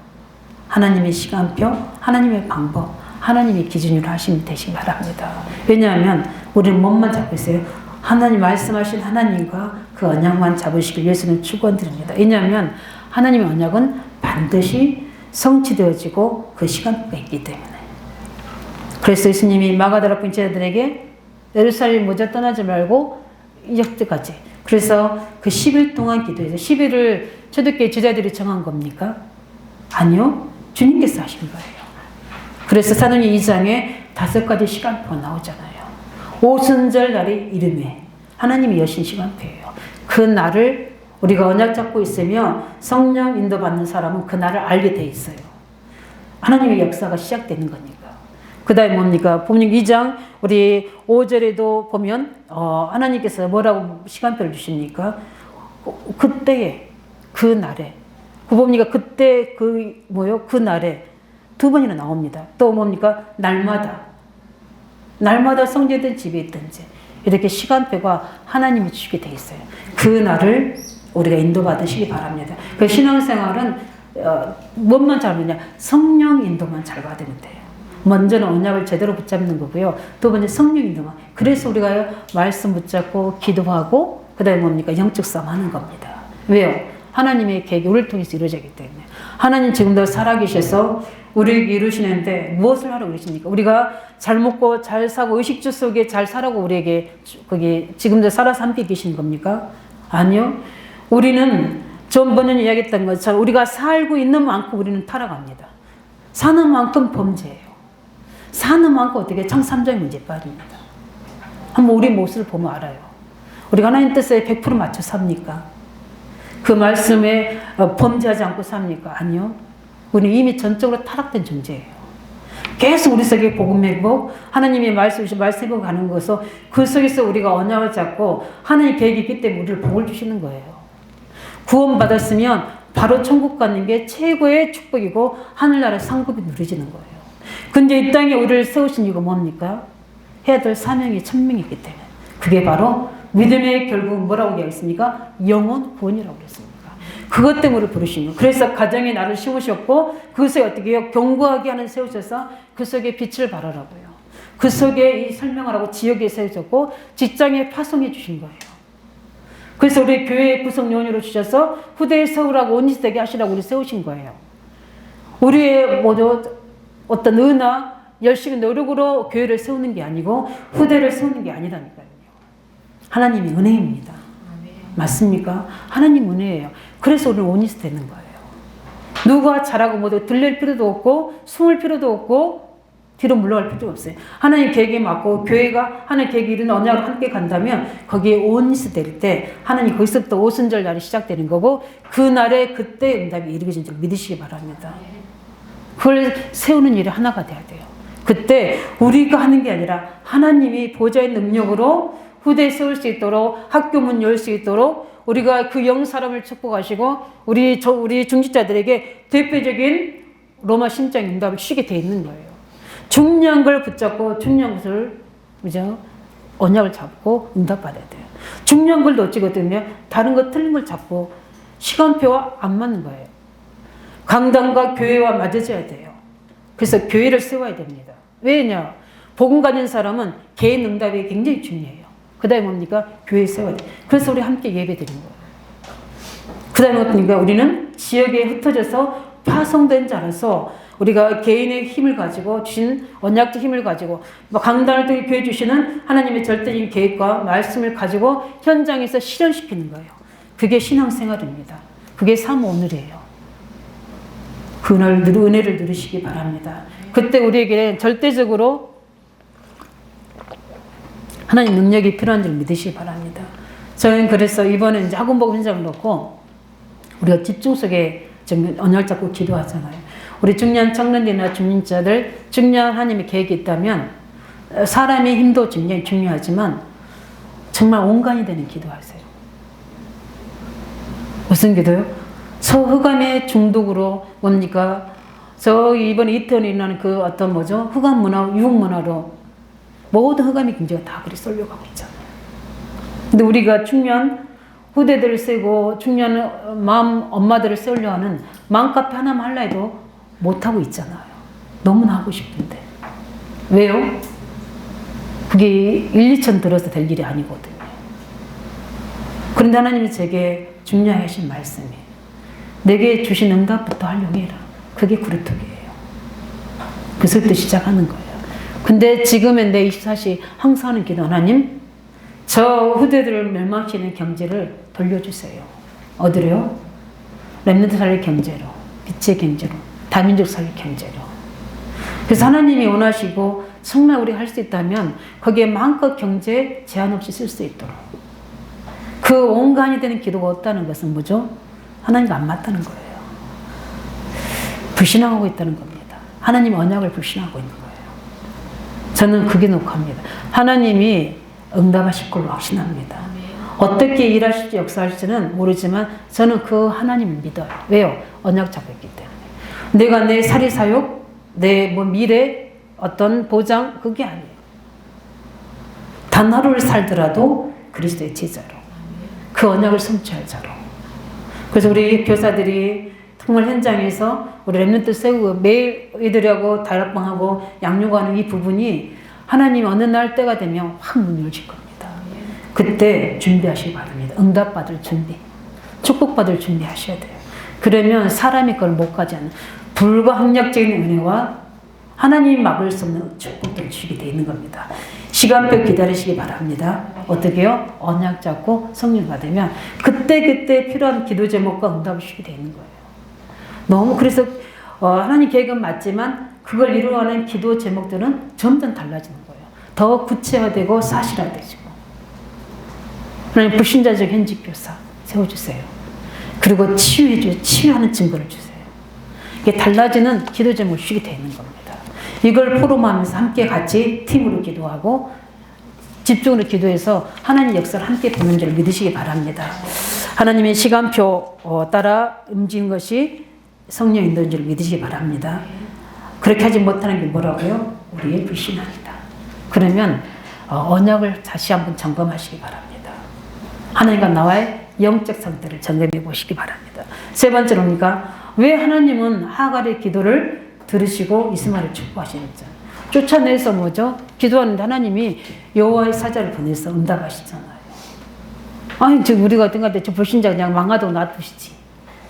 하나님의 시간표, 하나님의 방법, 하나님의 기준으로 하시면 되시기 바랍니다. 왜냐하면 우리는 몸만 잡고 있어요. 하나님 말씀하신 하나님과 그 언약만 잡으시길 예수는 축원드립니다. 왜냐하면 하나님의 언약은 반드시 성취되어지고 그 시간표가 있기 때문에. 그래서 예수님이 마가다라 제자들에게 예루살렘 먼저 떠나지 말고 이제까지. 그래서 그 10일 동안 기도해서 10일을 초대교회 제자들이 정한 겁니까? 아니요. 주님께서 하신 거예요. 그래서 사도행전 2장에 5가지 시간표가 나오잖아요. 오순절 날이 이름에 하나님이 여신 시간표예요. 그 날을 우리가 언약 잡고 있으며 성령 인도받는 사람은 그 날을 알게 돼 있어요. 하나님의 역사가 시작되는 거니까. 그 다음에 뭡니까? 본문 2장 우리 5절에도 보면 하나님께서 뭐라고 시간표를 주십니까? 그때에 그 날에 그 뭡니까? 그때 그 날에 2번이나 나옵니다. 또 뭡니까? 날마다 성제된 집에 있든지 이렇게 시간표가 하나님이 주시게 돼 있어요. 그 날을 우리가 인도받으시기 바랍니다. 그 신앙생활은 뭔만 잘 믿냐? 성령 인도만 잘 받으면 돼요. 먼저는 언약을 제대로 붙잡는 거고요. 두 번째 성령 인도만. 그래서 우리가 말씀 붙잡고 기도하고 그 다음에 뭡니까? 영적 싸움 하는 겁니다. 왜요? 하나님의 계획이 우리를 통해서 이루어지기 때문에. 하나님 지금도 살아계셔서 우리에게 이루시는데 무엇을 하라고 그러십니까? 우리가 잘 먹고 잘 사고 의식주 속에 잘 살라고 우리에게 거기 지금도 살아서 함께 계신 겁니까? 아니요. 우리는 전번에 이야기했던 것처럼 우리가 살고 있는 만큼 우리는 타락합니다. 사는 만큼 범죄예요. 사는 만큼 어떻게 창삼자의 문제에 빠집니다. 한번 우리 모습을 보면 알아요. 우리가 하나님 뜻에 100% 맞춰 삽니까? 그 말씀에 범죄하지 않고 삽니까? 아니요. 우리는 이미 전적으로 타락된 존재예요. 계속 우리 속에 복음 회복, 하나님의 말씀을 가는 것은 그 속에서 우리가 언약을 잡고 하나님의 계획이 있기 때문에 우리를 복을 주시는 거예요. 구원받았으면 바로 천국 가는 게 최고의 축복이고 하늘나라의 상급이 누려지는 거예요. 근데 이 땅에 우리를 세우신 이유가 뭡니까? 해야 될 사명이 천명이기 때문에. 그게 바로 믿음의 결국은 뭐라고 얘기했습니까? 영원 구원이라고 그랬습니다. 그것 때문에 부르신 거예요. 그래서 가정에 나를 씌우셨고 그 속에 어떻게 해요? 견고하게 하는 세우셔서 그 속에 빛을 발하라고요. 그 속에 이 설명을 하고 지역에 세우셨고 직장에 파송해 주신 거예요. 그래서 우리 교회 구성 요원으로 주셔서 후대에 세우라고 온리되게 하시라고 우리 세우신 거예요. 우리의 모두 어떤 은하, 열심히 노력으로 교회를 세우는 게 아니고 후대를 세우는 게 아니라니까요. 하나님의 은혜입니다. 맞습니까? 하나님 은혜예요. 그래서 우리는 온이스 되는 거예요. 누가 잘하고 뭐도 들릴 필요도 없고 숨을 필요도 없고 뒤로 물러갈 필요도 없어요. 하나님 계획에 맞고 교회가 하나님 계획이 이룬 언약으로 함께 간다면 거기에 온이스 될 때 하나님 거기서부터 오순절 날이 시작되는 거고 그날에 그때 응답이 이루어진 줄 믿으시기 바랍니다. 그걸 세우는 일이 하나가 돼야 돼요. 그때 우리가 하는 게 아니라 하나님이 보좌의 능력으로 후대에 세울 수 있도록 학교 문 열 수 있도록 우리가 그 영 사람을 축복하시고 우리 중직자들에게 대표적인 로마 신장 응답을 주시게 돼 있는 거예요. 중요한 걸 붙잡고 중요한 것을 그죠? 언약을 잡고 응답받아야 돼요. 중요한 걸 놓치거든요. 다른 거 틀린 걸 잡고 시간표와 안 맞는 거예요. 강단과 교회와 맞아져야 돼요. 그래서 교회를 세워야 됩니다. 왜냐? 복음 가진 사람은 개인 응답이 굉장히 중요해요. 그 다음에 뭡니까? 교회 세워야 돼요. 그래서 우리 함께 예배 드리는 거예요. 그 다음에 뭡니까? 우리는 지역에 흩어져서 파송된 자라서 우리가 개인의 힘을 가지고 주신 언약적 힘을 가지고 강단을 통해 교회 주시는 하나님의 절대적인 계획과 말씀을 가지고 현장에서 실현시키는 거예요. 그게 신앙생활입니다. 그게 사모오늘이에요. 그날 은혜를 누리시기 바랍니다. 그때 우리에게는 절대적으로 하나님 능력이 필요한 줄 믿으시기 바랍니다. 저희는 그래서 이번에 이제 학원복음 현장을 놓고 우리가 집중 속에 언약을 잡고 기도하잖아요. 우리 중년 청년들이나 중년자들 중요한 하나님의 계획이 있다면 사람의 힘도 굉장히 중요하지만 정말 온간이 되는 기도하세요. 무슨 기도요? 저 흑암의 중독으로 뭡니까? 저 이번에 이태원에 일어나는 그 어떤 뭐죠? 흑암 문화, 유혹 문화로 모든 흑암의 경제가 다 그리 쏠려가고 있잖아요. 근데 우리가 중요한 후대들을 세고 중요한 마음 엄마들을 세우려 하는 마음카페 하나만 하려 해도 못하고 있잖아요. 너무나 하고 싶은데. 왜요? 그게 1, 2천 들어서 될 일이 아니거든요. 그런데 하나님이 제게 중요하게 하신 말씀이 내게 주신 응답부터 활용해라. 그게 구루톡이에요. 그래서부터 시작하는 거예요. 근데 지금의 내 24시 항상 하는 기도 하나님 저 후대들을 멸망시키는 경제를 돌려주세요. 어디로요? 렘넌트 살릴 경제로, 빛의 경제로, 다민족 살릴 경제로. 그래서 하나님이 원하시고 정말 우리가 할 수 있다면 거기에 마음껏 경제 제한 없이 쓸 수 있도록. 그 온간이 되는 기도가 없다는 것은 뭐죠? 하나님과 안 맞다는 거예요. 불신앙하고 있다는 겁니다. 하나님 언약을 불신하고 있는 거예요. 저는 그게 녹합니다. 하나님이 응답하실 걸로 확신합니다. 어떻게 일하실지 역사할지는 모르지만 저는 그 하나님을 믿어요. 왜요? 언약 잡고 있기 때문에. 내가 내 사리사욕, 내 미래 어떤 보장 그게 아니에요. 단 하루를 살더라도 그리스도의 제자로 그 언약을 성취할 자로. 그래서 우리 교사들이 정말 현장에서 우리 렘넌트 세우고 매일 애들하고 다락방하고 양육하는 이 부분이 하나님 어느 날 때가 되면 확 문 열릴 겁니다. 그때 준비하시기 바랍니다. 응답받을 준비, 축복받을 준비하셔야 돼요. 그러면 사람이 그걸 못 가지 않는 불가항력적인 은혜와 하나님이 막을 수 없는 축복들을 주시게 되어 있는 겁니다. 시간표 기다리시기 바랍니다. 어떻게요? 언약 잡고 성령 받으면 그때 필요한 기도 제목과 응답을 주시게 되어 있는 거예요. 너무 그래서 하나님 계획은 맞지만 그걸 이루어가는 기도 제목들은 점점 달라지는 거예요. 더 구체화되고 사실화되고. 하나님 불신자적 현직 교사 세워주세요. 그리고 치유하는 증거를 주세요. 이게 달라지는 기도 제목을 주게 되는 겁니다. 이걸 포럼하면서 함께 같이 팀으로 기도하고 집중으로 기도해서 하나님 역사를 함께 보는 줄 믿으시기 바랍니다. 하나님의 시간표 따라 움직이는 것이 성령 인도인 줄 믿으시기 바랍니다. 그렇게 하지 못하는 게 뭐라고요? 우리의 불신앙이다. 그러면 언약을 다시 한번 점검하시기 바랍니다. 하나님과 나와의 영적 상태를 점검해 보시기 바랍니다. 세 번째로니까 왜 하나님은 하갈의 기도를 들으시고 이스마엘을 축복하시는지 쫓아내서 뭐죠? 기도하는데 하나님이 여호와의 사자를 보내서 응답하시잖아요. 아니 저 우리 같은 거 저 불신자 그냥 망하도 놔두시지.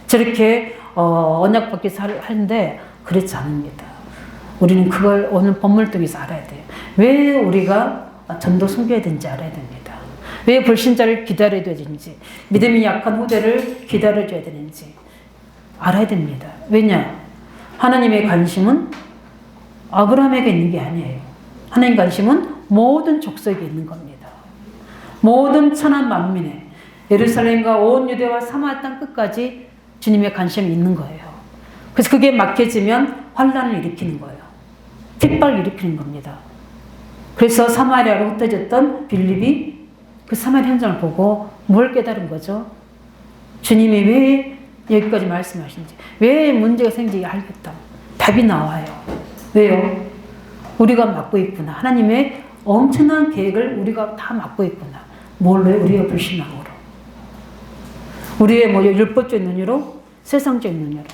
저렇게 언약 받기 위해서 하는데 그렇지 않습니다. 우리는 그걸 오늘 본문 통해서 알아야 돼요. 왜 우리가 전도 숨겨야 되는지 알아야 됩니다. 왜 불신자를 기다려야 되는지, 믿음이 약한 후대를 기다려줘야 되는지 알아야 됩니다. 왜냐? 하나님의 관심은 아브라함에게 있는 게 아니에요. 하나님 관심은 모든 족속에 있는 겁니다. 모든 천한 만민에, 예루살렘과 온 유대와 사마리아 땅 끝까지 주님의 관심이 있는 거예요. 그래서 그게 막혀지면 환란을 일으키는 거예요. 핍박을 일으키는 겁니다. 그래서 사마리아로 흩어졌던 빌립이 그 사마리아 현장을 보고 뭘 깨달은 거죠? 주님이 왜 여기까지 말씀하시는지, 왜 문제가 생기지 알겠다. 답이 나와요. 왜요? 우리가 맡고 있구나. 하나님의 엄청난 계획을 우리가 다 맡고 있구나. 뭘로요? 우리의 불신앙으로. 우리의 율법적인 눈으로, 세상적인 눈으로,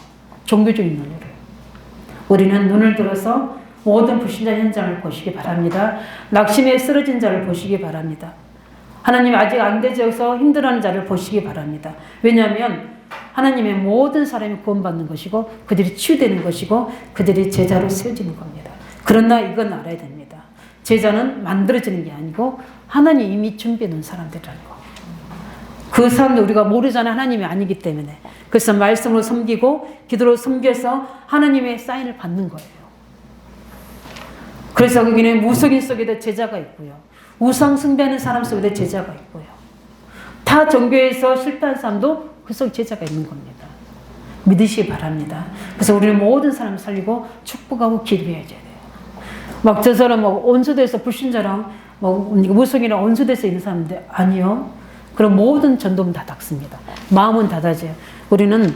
종교적인 눈으로. 우리는 눈을 들어서 모든 불신자 현장을 보시기 바랍니다. 낙심에 쓰러진 자를 보시기 바랍니다. 하나님 아직 안 되져서 힘들어하는 자를 보시기 바랍니다. 왜냐하면 하나님의 모든 사람이 구원받는 것이고 그들이 치유되는 것이고 그들이 제자로 세워지는 겁니다. 그러나 이건 알아야 됩니다. 제자는 만들어지는 게 아니고 하나님이 이미 준비해 놓은 사람들이라는 거. 그 사람들 우리가 모르잖아요. 하나님이 아니기 때문에. 그래서 말씀으로 섬기고 기도로 섬겨서 하나님의 사인을 받는 거예요. 그래서 거기는 무속인 속에도 제자가 있고요. 우상 숭배하는 사람 속에도 제자가 있고요. 타 종교에서 실패한 사람도 그 속에 제자가 있는 겁니다. 믿으시기 바랍니다. 그래서 우리는 모든 사람을 살리고 축복하고 기도해야 돼요. 막 저 사람 온수대에서 불신자랑 무속이랑 온수대에서 있는 사람인데 아니요. 그럼 모든 전도는 다 닥습니다. 마음은 닫아져요. 우리는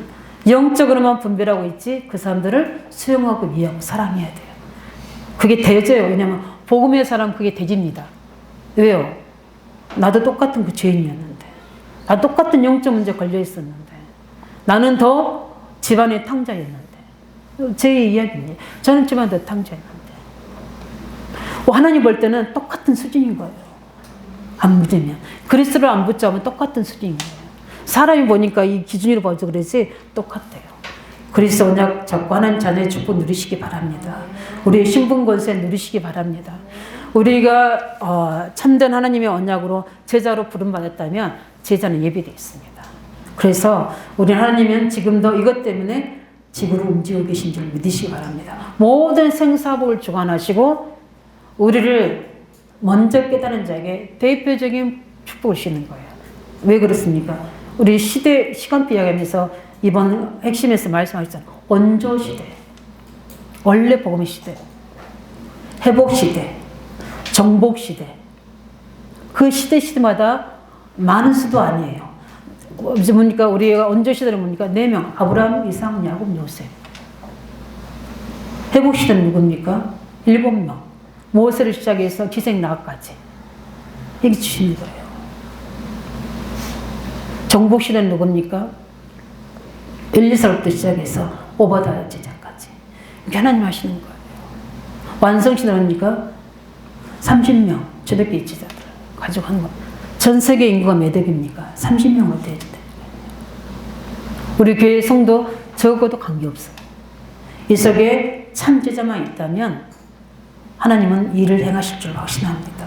영적으로만 분별하고 있지 그 사람들을 수용하고 이해하고 사랑해야 돼요. 그게 대져요. 왜냐하면 복음의 사람 그게 대집니다. 왜요? 나도 똑같은 그 죄인이었는데, 나 똑같은 영적 문제 걸려 있었는데, 나는 더 집안의 탕자였는데, 제 이야기입니다. 저는 집안 더 탕자였는데, 하나님 볼 때는 똑같은 수준인 거예요. 안 믿으면 그리스도를 안 붙잡으면 똑같은 수준인 거예요. 사람이 보니까 이 기준으로 봐서 그러지 똑같아요. 그리스도 언약 잡고 하나님 자녀의 축복 누리시기 바랍니다. 우리의 신분 권세 누리시기 바랍니다. 우리가 참된 하나님의 언약으로 제자로 부름받았다면 제자는 예비되어 있습니다. 그래서 우리 하나님은 지금도 이것 때문에 지구를 움직이고 계신 줄 믿으시기 바랍니다. 모든 생사복을 주관하시고 우리를 먼저 깨달은 자에게 대표적인 축복을 주시는 거예요. 왜 그렇습니까? 우리 시간표 이야기하면서 이번 핵심에서 말씀하셨잖아요. 원조 시대, 원래 복음의 시대, 회복 시대, 정복 시대. 그 시대마다 많은 수도 아니에요. 이제 보니까 우리가 원조 시대를 보니까 4명, 아브라함, 이삭, 야곱, 요셉. 회복 시대는 누굽니까? 7명. 모세를 시작해서 기생 나까지 이게 주시는 거예요. 정복 시대는 누굽니까? 엘리사로부터 시작해서 오바다 제자까지 이렇게 하나님 하시는 거예요. 완성 시대는 뭡니까? 30명 초대교회 제자들 가지고 하는 거. 전 세계 인구가 몇 억입니까? 30명을 돼야 돼. 우리 교회 성도 적어도 관계없어요. 이 속에 참 제자만 있다면 하나님은 일을 행하실 줄 확신합니다.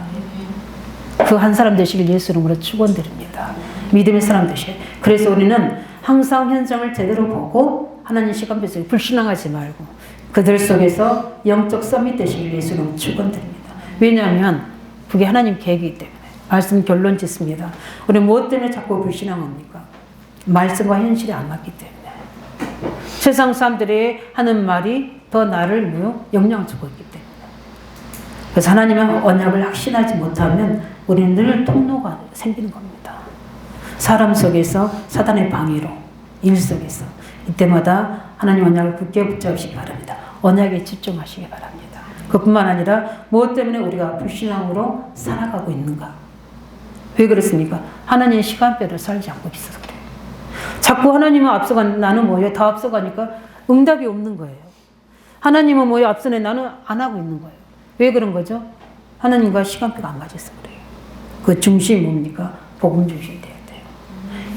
그 한 사람 되시길 예수 이름으로 축원드립니다. 믿음의 사람 되셔야 돼요. 그래서 우리는 항상 현장을 제대로 보고 하나님 시간표 속에 불신앙하지 말고 그들 속에서 영적 서밋 되시길 예수 이름으로 축원드립니다. 왜냐하면 그게 하나님 계획이기 때문에. 말씀 결론 짓습니다. 우리 무엇 때문에 자꾸 불신앙합니까? 말씀과 현실이 안 맞기 때문에. 세상 사람들이 하는 말이 더 나를 영향을 주고 있기 때문에. 그래서 하나님의 언약을 확신하지 못하면 우리는 늘 통로가 생기는 겁니다. 사람 속에서 사단의 방해로, 일 속에서. 이때마다 하나님 언약을 굳게 붙잡으시기 바랍니다. 언약에 집중하시기 바랍니다. 그뿐만 아니라 무엇 때문에 우리가 불신앙으로 살아가고 있는가? 왜 그렇습니까? 하나님의 시간표를 살지 않고 있어서 그래요. 자꾸 하나님은 나는 뭐예요? 다 앞서가니까 응답이 없는 거예요. 하나님은 뭐예요? 앞서네 나는 안 하고 있는 거예요. 왜 그런 거죠? 하나님과 시간표가 안 맞아서 그래요. 그 중심이 뭡니까? 복음 중심이 돼야 돼요.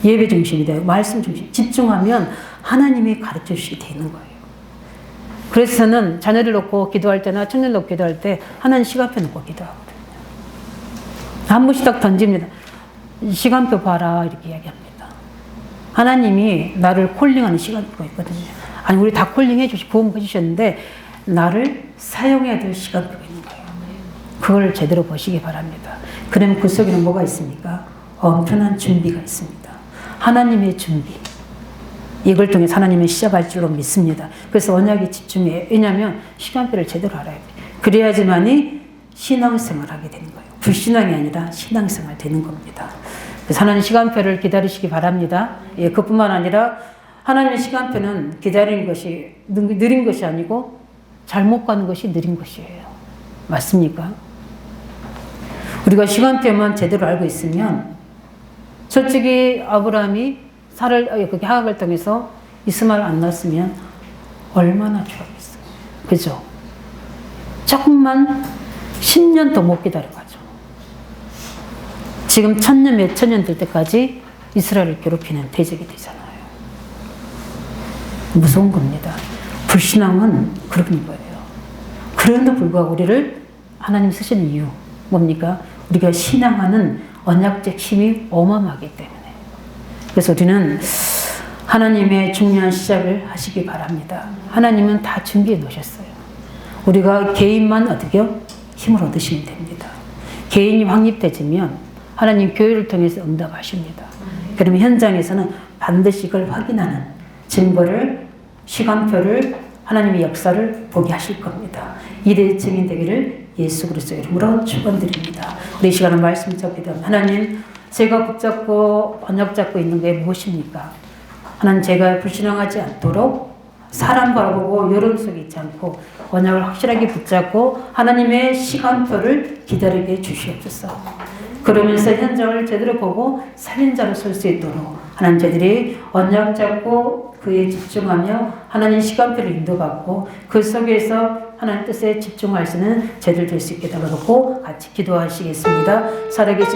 예배 중심이 돼요. 말씀 중심. 집중하면 하나님이 가르쳐 주시게 되는 거예요. 그래서 저는 자녀를 놓고 기도할 때나 청년 놓고 기도할 때 하나님 시간표 놓고 기도하거든요. 한 번씩 딱 던집니다. 시간표 봐라 이렇게 이야기합니다. 하나님이 나를 콜링하는 시간표가 있거든요. 아니 우리 다 콜링해 주시 구원해 주셨는데 나를 사용해야 될 시간표가 있는 거예요. 그걸 제대로 보시기 바랍니다. 그러면 그 속에는 뭐가 있습니까? 엄청난 준비가 있습니다. 하나님의 준비. 이걸 통해 하나님이 시작할 줄로 믿습니다. 그래서 언약에 집중해요. 왜냐하면 시간표를 제대로 알아야 돼요. 그래야지만이 신앙생활을 하게 되는 거예요. 불신앙이 아니라 신앙생활 되는 겁니다. 그래서 하나님 시간표를 기다리시기 바랍니다. 예, 그뿐만 아니라 하나님의 시간표는 기다리는 것이 느린 것이 아니고 잘못 가는 것이 느린 것이에요. 맞습니까? 우리가 시간표만 제대로 알고 있으면 솔직히 아브라함이 하각을 통해서 이스마엘 안 낳았으면 얼마나 좋았겠어요. 그죠? 조금만 10년 더 못 기다려가죠. 지금 1000년 몇천 년 될 때까지 이스라엘을 괴롭히는 대적이 되잖아요. 무서운 겁니다. 불신앙은 그런 거예요. 그럼에도 불구하고 우리를 하나님 쓰시는 이유 뭡니까? 우리가 신앙하는 언약적 힘이 어마어마하기 때문에. 그래서 우리는 하나님의 중요한 시작을 하시기 바랍니다. 하나님은 다 준비해 놓으셨어요. 우리가 개인만 어떻게요? 힘을 얻으시면 됩니다. 개인이 확립되지면 하나님 교회를 통해서 응답하십니다. 그러면 현장에서는 반드시 이걸 확인하는 증거를, 시간표를, 하나님의 역사를 보게 하실 겁니다. 이래 증인 되기를 예수 그리스도의 이름으로 축원드립니다. 우리 시간은 말씀 접기도 하나님, 제가 붙잡고 언약 잡고 있는 게 무엇입니까? 하나님, 제가 불신앙하지 않도록 사람 바라보고 여론 속에 있지 않고 언약을 확실하게 붙잡고 하나님의 시간표를 기다리게 주시옵소서. 그러면서 현장을 제대로 보고 살인자로 설 수 있도록 하나님, 저들이 언약 잡고 그에 집중하며 하나님 시간표를 인도받고 그 속에서 하나님 뜻에 집중할 수 있는 저들 될 수 있게 달라놓고 같이 기도하시겠습니다. 살아계신